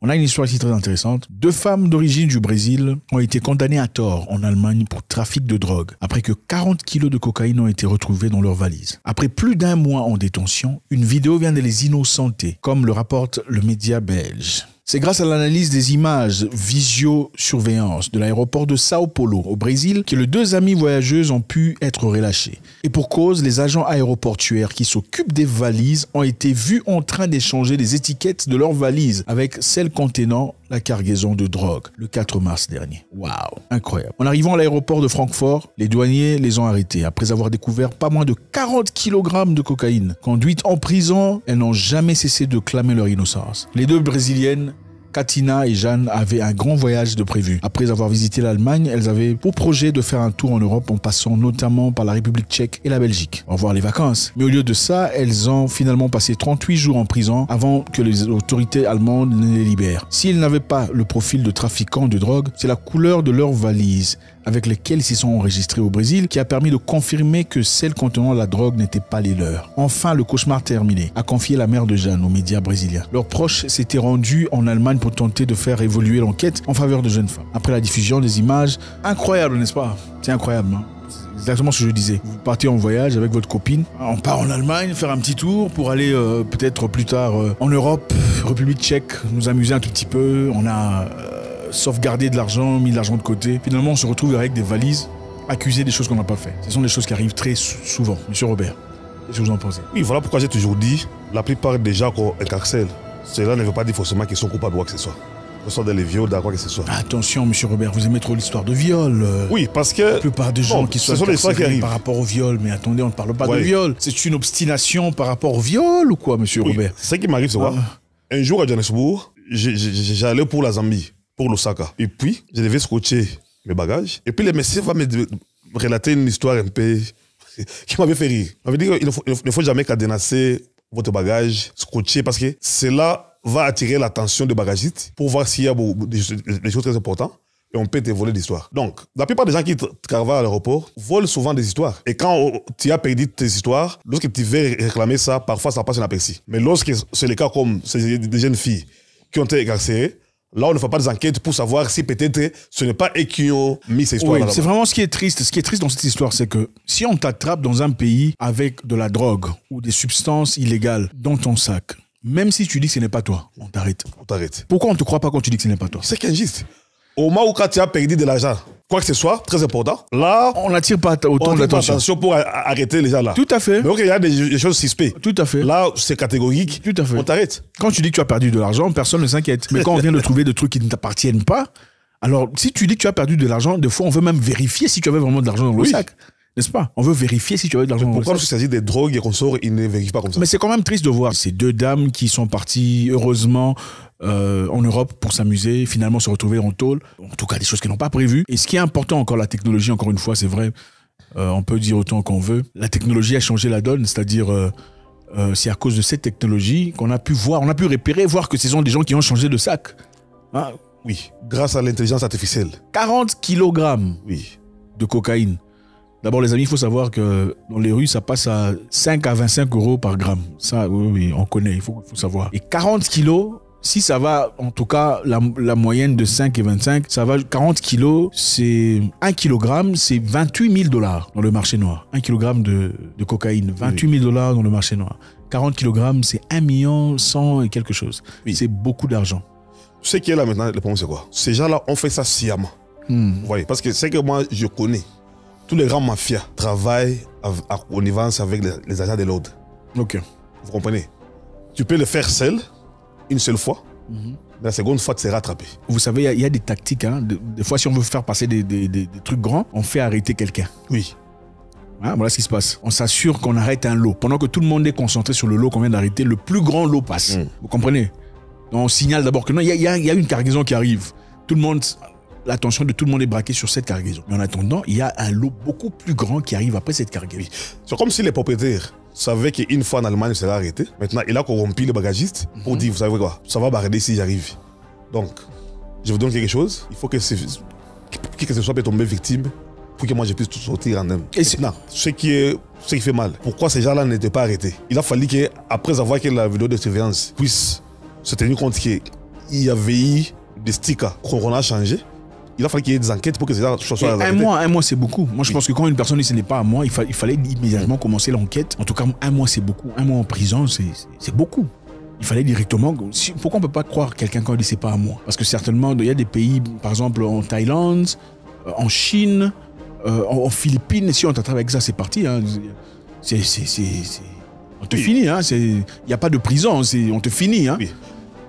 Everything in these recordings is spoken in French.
On a une histoire ici très intéressante. 2 femmes d'origine du Brésil ont été condamnées à tort en Allemagne pour trafic de drogue, après que 40 kilos de cocaïne ont été retrouvés dans leurs valises. Après plus d'1 mois en détention, une vidéo vient de les innocenter, comme le rapporte le média belge. C'est grâce à l'analyse des images visio-surveillance de l'aéroport de Sao Paulo au Brésil que les 2 amies voyageuses ont pu être relâchées. Et pour cause, les agents aéroportuaires qui s'occupent des valises ont été vus en train d'échanger les étiquettes de leurs valises avec celles contenant la cargaison de drogue le 4 mars dernier. Waouh, incroyable. En arrivant à l'aéroport de Francfort, les douaniers les ont arrêtés après avoir découvert pas moins de 40 kg de cocaïne. Conduites en prison, elles n'ont jamais cessé de clamer leur innocence. Les 2 Brésiliennes, Katina et Jeanne, avaient un grand voyage de prévu. Après avoir visité l'Allemagne, elles avaient pour projet de faire un tour en Europe en passant notamment par la République tchèque et la Belgique. Au revoir les vacances. Mais au lieu de ça, elles ont finalement passé 38 jours en prison avant que les autorités allemandes ne les libèrent. S'ils n'avaient pas le profil de trafiquants de drogue, c'est la couleur de leurs valises avec lesquelles ils se sont enregistrés au Brésil qui a permis de confirmer que celles contenant la drogue n'étaient pas les leurs. Enfin, le cauchemar terminé, a confié la mère de Jeanne aux médias brésiliens. Leurs proches s'étaient rendus en Allemagne pour tenter de faire évoluer l'enquête en faveur de jeunes femmes. Après la diffusion des images, incroyable n'est-ce pas? C'est incroyable, hein? C'est exactement ce que je disais. Vous partez en voyage avec votre copine, on part en Allemagne faire un petit tour pour aller peut-être plus tard en Europe, République tchèque, nous amuser un tout petit peu, on a sauvegarder de l'argent, mis de l'argent de côté. Finalement, on se retrouve avec des valises accusées des choses qu'on n'a pas fait. Ce sont des choses qui arrivent très souvent. Monsieur Robert, qu'est-ce que vous en pensez? Oui, voilà pourquoi j'ai toujours dit, la plupart des gens qu'on incarcère, cela ne veut pas dire forcément qu'ils sont coupables de quoi que ce soit. Ce sont des viols, de quoi que ce soit. Attention, monsieur Robert, vous aimez trop l'histoire de viol. Oui, parce que... La plupart des gens qui sont incarcérés par rapport au viol, mais attendez, on ne parle pas de viol. C'est une obstination par rapport au viol ou quoi, monsieur Robert? Ce qui m'arrive, c'est quoi? Un jour à Johannesburg, j'allais pour la Zambie, pour l'Osaka. Et puis, je devais scotcher mes bagages. Et puis, le messieurs va me relater une histoire un peu qui m'avait fait rire. Il m'avait dit qu'il ne faut jamais cadenasser votre bagage, scotcher, parce que cela va attirer l'attention des bagagistes pour voir s'il y a des choses très importantes. Et on peut te voler l'histoire. Donc, la plupart des gens qui travaillent à l'aéroport volent souvent des histoires. Et quand tu as perdu tes histoires, lorsque tu veux réclamer ça, parfois ça passe inaperçu. Mais lorsque c'est le cas comme des jeunes filles qui ont été incarcérées, là, on ne fait pas des enquêtes pour savoir si peut-être ce n'est pas eux qui ont mis ces histoires-là. Oui, c'est vraiment ce qui est triste. Ce qui est triste dans cette histoire, c'est que si on t'attrape dans un pays avec de la drogue ou des substances illégales dans ton sac, même si tu dis que ce n'est pas toi, on t'arrête. On t'arrête. Pourquoi on ne te croit pas quand tu dis que ce n'est pas toi? C'est injuste. Au moment où quand tu as perdu de l'argent, quoi que ce soit, très important, là... On n'attire pas autant d'attention pour arrêter les gens là. Tout à fait. Mais ok, il y a des choses suspectes. Tout à fait. Là, c'est catégorique. Tout à fait. On t'arrête. Quand tu dis que tu as perdu de l'argent, personne ne s'inquiète. Mais quand on vient de trouver des trucs qui ne t'appartiennent pas, alors si tu dis que tu as perdu de l'argent, des fois on veut même vérifier si tu avais vraiment de l'argent dans le sac. N'est-ce pas? On veut vérifier si tu avais de l'argent dans le sac. Pourquoi lorsqu'il s'agit des drogues et qu'on sort, ils ne vérifient pas comme ça? Mais c'est quand même triste de voir ces 2 dames qui sont parties, heureusement, en Europe pour s'amuser, finalement se retrouver en tôle. En tout cas, des choses qu'elles n'ont pas prévues. Et ce qui est important encore, la technologie, encore une fois, c'est vrai, on peut dire autant qu'on veut. La technologie a changé la donne, c'est-à-dire c'est à cause de cette technologie qu'on a pu voir, on a pu repérer, voir que ce sont des gens qui ont changé de sac. Hein? Oui, grâce à l'intelligence artificielle. 40 kilogrammes de cocaïne. D'abord, les amis, il faut savoir que dans les rues, ça passe à 5 à 25 euros par gramme. Ça, oui, on connaît, il faut savoir. Et 40 kilos, si ça va, en tout cas, la moyenne de 5 et 25, ça va, 40 kilos, c'est 1 kilogramme, c'est 28 000 $ dans le marché noir. 1 kilogramme de cocaïne, 28 000 $ dans le marché noir. 40 kilogrammes, c'est 1 100 000 et quelque chose. Oui. C'est beaucoup d'argent. Ce qui est là maintenant, le problème, c'est quoi? Ces gens-là ont fait ça sciemment. Vous voyez, parce que c'est que moi, je connais. Tous les grands mafias travaillent en connivence avec les agents de l'ordre. Ok. Vous comprenez? Tu peux le faire seul, une seule fois. La seconde fois, tu seras rattrapé. Vous savez, il y a des tactiques. Hein. Des fois, si on veut faire passer des trucs grands, on fait arrêter quelqu'un. Oui. Hein, voilà ce qui se passe. On s'assure qu'on arrête un lot. Pendant que tout le monde est concentré sur le lot qu'on vient d'arrêter, le plus grand lot passe. Vous comprenez? Donc, on signale d'abord que non, il y a une cargaison qui arrive. Tout le monde... L'attention de tout le monde est braquée sur cette cargaison. Mais en attendant, il y a un lot beaucoup plus grand qui arrive après cette cargaison. C'est comme si les propriétaires savaient qu'une fois en Allemagne, il serait arrêté. Maintenant, il a corrompu les bagagistes pour dire, vous savez quoi, ça va barrer si j'arrive. Donc, je vous donne quelque chose. Il faut que ce soit peut tomber victime pour que moi je puisse tout sortir en un. Et non, ce qui fait mal. Pourquoi ces gens-là n'étaient pas arrêtés? Il a fallu qu'après avoir que la vidéo de surveillance puisse se tenir compte que il y avait eu des stickers qu'on a changé, il a fallu qu'il y ait des enquêtes pour que ces gens soient arrêtés. Un mois c'est beaucoup. Moi, je pense que quand une personne dit ce n'est pas à moi, il fallait immédiatement commencer l'enquête. En tout cas, un mois, c'est beaucoup. Un mois en prison, c'est beaucoup. Il fallait directement... Pourquoi on ne peut pas croire quelqu'un quand il dit c'est pas à moi? Parce que certainement, il y a des pays, par exemple en Thaïlande, en Chine, en Philippines, si on t'attrape avec ça, c'est parti. Hein. On te finit. Hein. Il n'y a pas de prison, on te finit. Hein. Oui.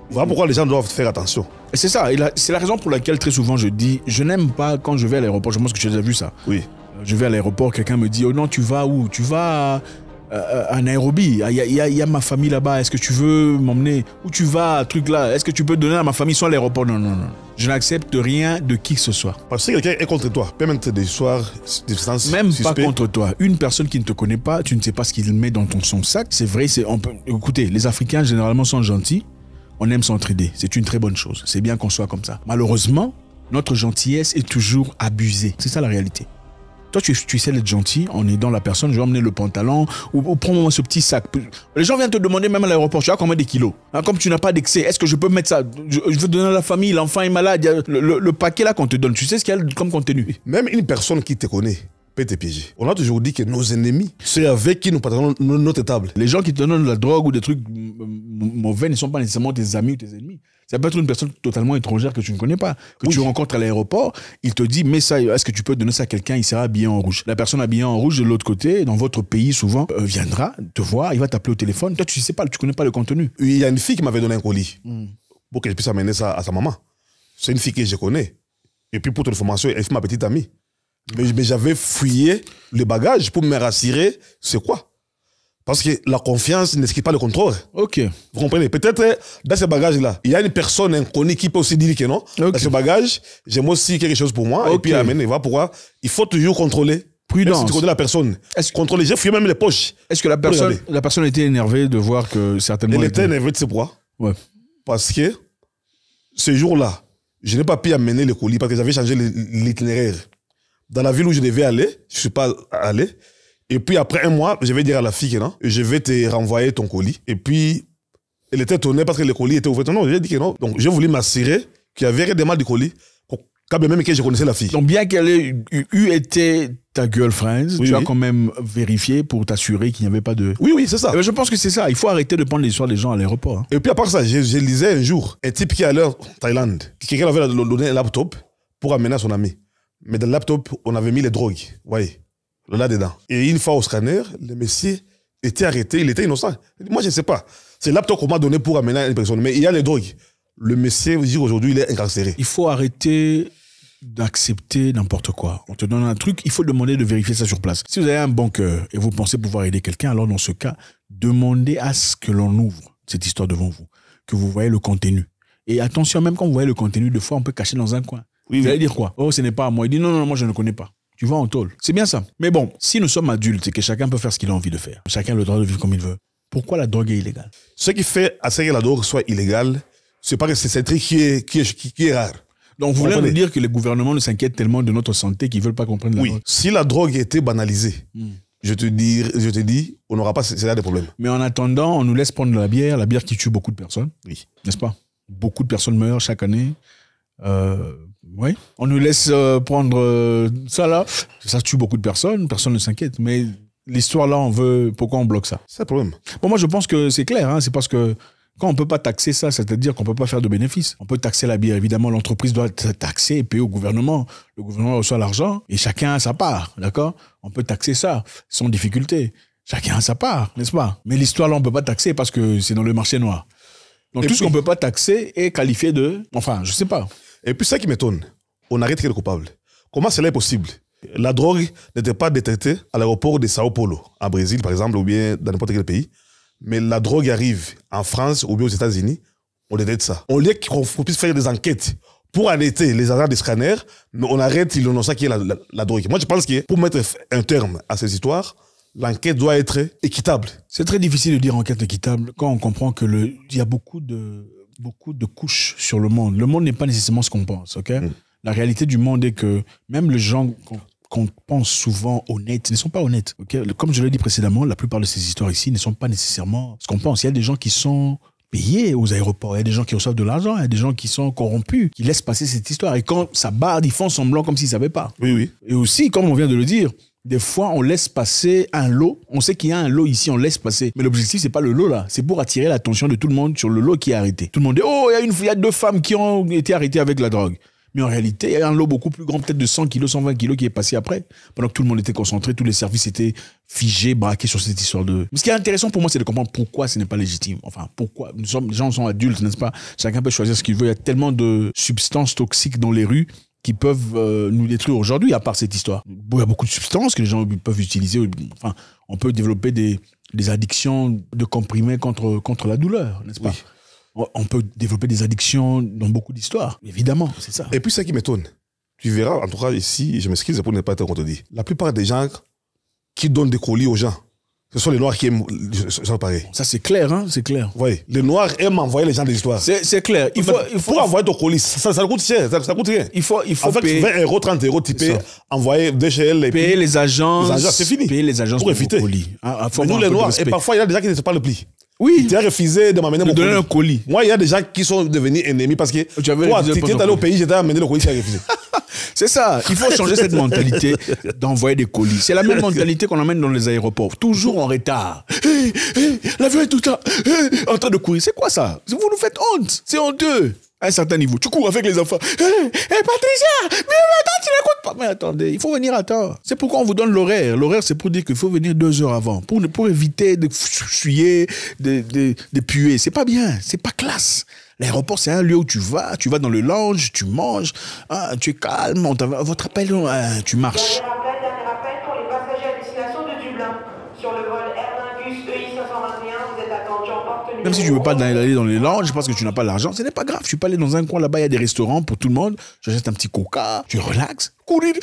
Voilà pourquoi les gens doivent faire attention. C'est ça. C'est la raison pour laquelle très souvent je dis, je n'aime pas quand je vais à l'aéroport. Je pense que tu as déjà vu ça. Oui. Je vais à l'aéroport, quelqu'un me dit, oh non, tu vas où? Tu vas à Nairobi. Il y a ma famille là-bas. Est-ce que tu veux m'emmener? Où tu vas, truc là? Est-ce que tu peux donner à ma famille soit à l'aéroport? Non, non, non. Je n'accepte rien de qui que ce soit. Parce que quelqu'un est contre toi, peut même être des histoires de sens même suspect. Pas contre toi. Une personne qui ne te connaît pas, tu ne sais pas ce qu'il met dans son sac. C'est vrai, écoutez, les Africains généralement sont gentils. On aime s'entraider. C'est une très bonne chose. C'est bien qu'on soit comme ça. Malheureusement, notre gentillesse est toujours abusée. C'est ça la réalité. Toi, tu essaies d'être gentil en aidant la personne. Je vais emmener le pantalon ou prends-moi ce petit sac. Les gens viennent te demander même à l'aéroport, tu as combien de kilos? Hein, comme tu n'as pas d'excès, est-ce que je peux mettre ça? Je veux donner à la famille, l'enfant est malade. Le paquet là qu'on te donne, tu sais ce qu'il y a comme contenu? Même une personne qui te connaît peut te piéger. On a toujours dit que nos ennemis, c'est avec qui nous partageons notre table. Les gens qui te donnent de la drogue ou des trucs mauvais ne sont pas nécessairement tes amis ou tes ennemis. Ça peut être une personne totalement étrangère que tu ne connais pas, que tu rencontres à l'aéroport, il te dit, mais ça, est-ce que tu peux donner ça à quelqu'un, il sera habillé en rouge. La personne habillée en rouge de l'autre côté, dans votre pays souvent, viendra te voir, il va t'appeler au téléphone. Toi, tu sais pas, tu connais pas le contenu. Il y a une fille qui m'avait donné un colis pour qu'elle puisse amener ça à sa maman. C'est une fille que je connais. Et puis pour ton information, elle est ma petite amie. Mais j'avais fouillé le bagage pour me rassurer, c'est quoi? Parce que la confiance n'exclut pas le contrôle. Ok. Vous comprenez? Peut-être dans ce bagage-là, il y a une personne inconnue qui peut aussi dire que non. Okay. Dans ce bagage, j'aime aussi quelque chose pour moi. Okay. Et puis amener. Voilà pourquoi il faut toujours contrôler. Prudence. Si tu connais la personne. Contrôler. J'ai fouillé même les poches. Est-ce que la personne était énervée de voir que certainement... Elle était énervée de ses poids. Ouais. Parce que ce jour-là, je n'ai pas pu amener le colis parce que j'avais changé l'itinéraire. Dans la ville où je devais aller, je ne suis pas allé. Et puis après un mois, je vais dire à la fille que non, je vais te renvoyer ton colis. Et puis, elle était étonnée parce que le colis était ouvert. Non, j'ai dit que non. Donc, j'ai voulu m'assurer qu'il y avait rien de mal du colis, quand même que je connaissais la fille. Donc, bien qu'elle ait eu été ta girlfriend, oui, tu as quand même vérifié pour t'assurer qu'il n'y avait pas de... Oui, c'est ça. Je pense que c'est ça. Il faut arrêter de prendre l'histoire des gens à l'aéroport. Hein. Et puis, à part ça, je lisais un jour un type qui allait en Thaïlande. Quelqu'un avait donné un laptop pour amener à son ami. Mais dans le laptop, on avait mis les drogues. Voyez. Là-dedans. Et une fois au scanner, le monsieur était arrêté, il était innocent. Moi, je ne sais pas. C'est le laptop qu'on m'a donné pour amener à une personne. Mais il y a les drogues. Le monsieur, vous dire aujourd'hui, il est incarcéré. Il faut arrêter d'accepter n'importe quoi. On te donne un truc, il faut demander de vérifier ça sur place. Si vous avez un bon cœur et vous pensez pouvoir aider quelqu'un, alors dans ce cas, demandez à ce que l'on ouvre cette histoire devant vous, que vous voyez le contenu. Et attention, même quand vous voyez le contenu, des fois, on peut cacher dans un coin. Oui, vous allez dire quoi? Oh, ce n'est pas à moi. Il dit non, moi je ne connais pas. Tu vas en tôle. C'est bien ça. Mais bon, si nous sommes adultes et que chacun peut faire ce qu'il a envie de faire, chacun a le droit de vivre comme il veut, pourquoi la drogue est illégale? Ce qui fait à ce que la drogue soit illégale, c'est parce que c'est un truc qui est rare. Donc vous voulez nous dire que les gouvernements ne s'inquiètent tellement de notre santé qu'ils ne veulent pas comprendre la drogue? Oui. Si la drogue était banalisée, je te dis, on n'aura pas cela de problème. Mais en attendant, on nous laisse prendre la bière qui tue beaucoup de personnes. Oui. N'est-ce pas? Beaucoup de personnes meurent chaque année. Oui, on nous laisse prendre ça là, ça tue beaucoup de personnes, personne ne s'inquiète, mais l'histoire là, pourquoi on bloque ça? C'est le problème. Bon, moi je pense que c'est clair, hein, c'est parce que quand on ne peut pas taxer ça, c'est-à-dire qu'on ne peut pas faire de bénéfices. On peut taxer la bière, évidemment, l'entreprise doit être taxée et payer au gouvernement. Le gouvernement reçoit l'argent et chacun a sa part, d'accord? On peut taxer ça, sans difficulté. Chacun a sa part, n'est-ce pas? Mais l'histoire là, on ne peut pas taxer parce que c'est dans le marché noir. Donc tout ce qu'on ne peut pas taxer est qualifié de... Enfin, je ne sais pas. Et puis ça qui m'étonne, on arrête le coupable. Comment cela est possible? La drogue n'était pas détectée à l'aéroport de Sao Paulo, en Brésil par exemple, ou bien dans n'importe quel pays. Mais la drogue arrive en France ou bien aux États-Unis, on détecte ça. On lieu qu'on puisse faire des enquêtes pour arrêter les agents des scanners, mais on arrête l'innocent qui est la drogue. Moi je pense que pour mettre un terme à ces histoires, l'enquête doit être équitable. C'est très difficile de dire enquête équitable quand on comprend que il y a beaucoup de couches sur le monde. Le monde n'est pas nécessairement ce qu'on pense, ok? La réalité du monde est que même les gens qu'on pense souvent honnêtes ne sont pas honnêtes, ok? Comme je l'ai dit précédemment, la plupart de ces histoires ici ne sont pas nécessairement ce qu'on pense. Il y a des gens qui sont payés aux aéroports. Il y a des gens qui reçoivent de l'argent, il y a des gens qui sont corrompus, qui laissent passer cette histoire. Et quand ça barde, ils font semblant comme s'ils ne savaient pas. Oui, oui. Et aussi, comme on vient de le dire, des fois, on laisse passer un lot. On sait qu'il y a un lot ici, on laisse passer. Mais l'objectif, c'est pas le lot là. C'est pour attirer l'attention de tout le monde sur le lot qui est arrêté. Tout le monde dit, oh, il y a 2 femmes qui ont été arrêtées avec la drogue. Mais en réalité, il y a un lot beaucoup plus grand, peut-être de 100 kilos, 120 kilos qui est passé après. Pendant que tout le monde était concentré, tous les services étaient figés, braqués sur cette histoire de... Mais ce qui est intéressant pour moi, c'est de comprendre pourquoi ce n'est pas légitime. Enfin, pourquoi. Les gens sont adultes, n'est-ce pas? Chacun peut choisir ce qu'il veut. Il y a tellement de substances toxiques dans les rues qui peuvent nous détruire aujourd'hui, à part cette histoire. Il y a beaucoup de substances que les gens peuvent utiliser. Enfin, on peut développer des addictions de comprimés contre la douleur, n'est-ce pas? Oui. On peut développer des addictions dans beaucoup d'histoires, évidemment, c'est ça. Et puis, ce qui m'étonne, tu verras, en tout cas ici, je m'excuse pour ne pas être contredit, la plupart des gens qui donnent des colis aux gens, ce sont les Noirs qui aiment les gens pareils. Ça, c'est clair, hein, c'est clair. Oui, les Noirs aiment envoyer les gens des histoires. C'est clair. Il faut pour envoyer ton colis, ça coûte cher, ça coûte rien. Il faut avec payer 20 €, 30 €, tu peux envoyer DHL. Payer les agences. C'est fini. Payer les agences pour éviter. Colis. Mais nous, les Noirs, et parfois, il y a des gens qui ne se parlent le pli. Oui. Tu as refusé de m'amener mon colis. Un colis. Moi, il y a des gens qui sont devenus ennemis parce que toi, tu es allé au pays, j'étais amené le colis, tu as refusé. C'est ça. Il faut changer cette mentalité d'envoyer des colis. C'est la même mentalité qu'on emmène dans les aéroports. Toujours en retard. L'avion est tout le temps en train de courir. C'est quoi ça? Vous nous faites honte. C'est honteux. À un certain niveau. Tu cours avec les enfants. Patricia, mais attends, tu n'écoutes pas. Mais attendez, il faut venir à temps. C'est pourquoi on vous donne l'horaire. L'horaire, c'est pour dire qu'il faut venir 2 heures avant. Pour éviter de fuyer, de puer. C'est pas bien. C'est pas classe. L'aéroport, c'est un lieu où tu vas dans le lounge, tu manges, tu es calme, votre appel, tu marches. Dernier rappel pour les passagers à destination de Dublin. Sur le vol Air Lingus EI 521, vous êtes à Caen. Même si tu ne veux pas aller dans les lounges parce que tu n'as pas l'argent, ce n'est pas grave. Tu peux aller dans un coin là-bas, il y a des restaurants pour tout le monde. J'achète un petit coca, tu relaxes, courir,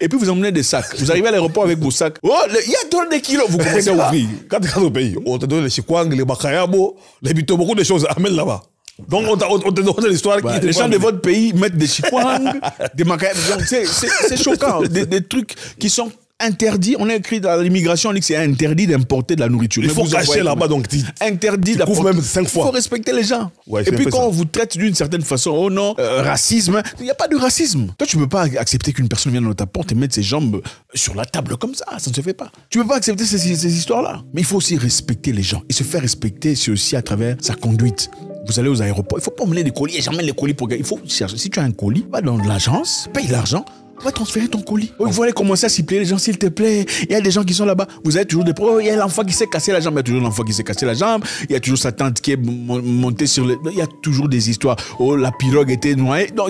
et puis vous emmenez des sacs. Vous arrivez à l'aéroport avec vos sacs. Oh, il y a trop de kilos, vous commencez à ouvrir. Quand tu es au pays, on te donne les chikwang, les bakayabo, les bito, beaucoup de choses, amène là-bas. Donc, on te donne l'histoire qui les gens de votre pays mettent des chikwang, des makayab. C'est choquant. Des trucs qui sont interdits. On a écrit dans l'immigration, on dit que c'est interdit d'importer de la nourriture. Il faut cacher là-bas, donc interdit d'importer. Même 5 fois. Il faut respecter les gens. Ouais, et puis quand on vous traite d'une certaine façon, oh non, racisme, il n'y a pas de racisme. Toi, tu ne peux pas accepter qu'une personne vienne dans ta porte et mette ses jambes sur la table comme ça. Ça ne se fait pas. Tu ne peux pas accepter ces histoires-là. Mais il faut aussi respecter les gens. Et se faire respecter, c'est aussi à travers sa conduite. Vous allez aux aéroports, il ne faut pas emmener des colis. Et j'emmène les colis pour... Il faut chercher. Si tu as un colis, va dans l'agence, paye l'argent. On va transférer ton colis. Oh, vous allez commencer à cibler les gens, s'il te plaît. Il y a des gens qui sont là-bas. Vous avez toujours des problèmes. Il y a l'enfant qui s'est cassé la jambe. Il y a toujours l'enfant qui s'est cassé la jambe. Il y a toujours sa tante qui est montée sur le... Il y a toujours des histoires. Oh, la pirogue était noyée. Non,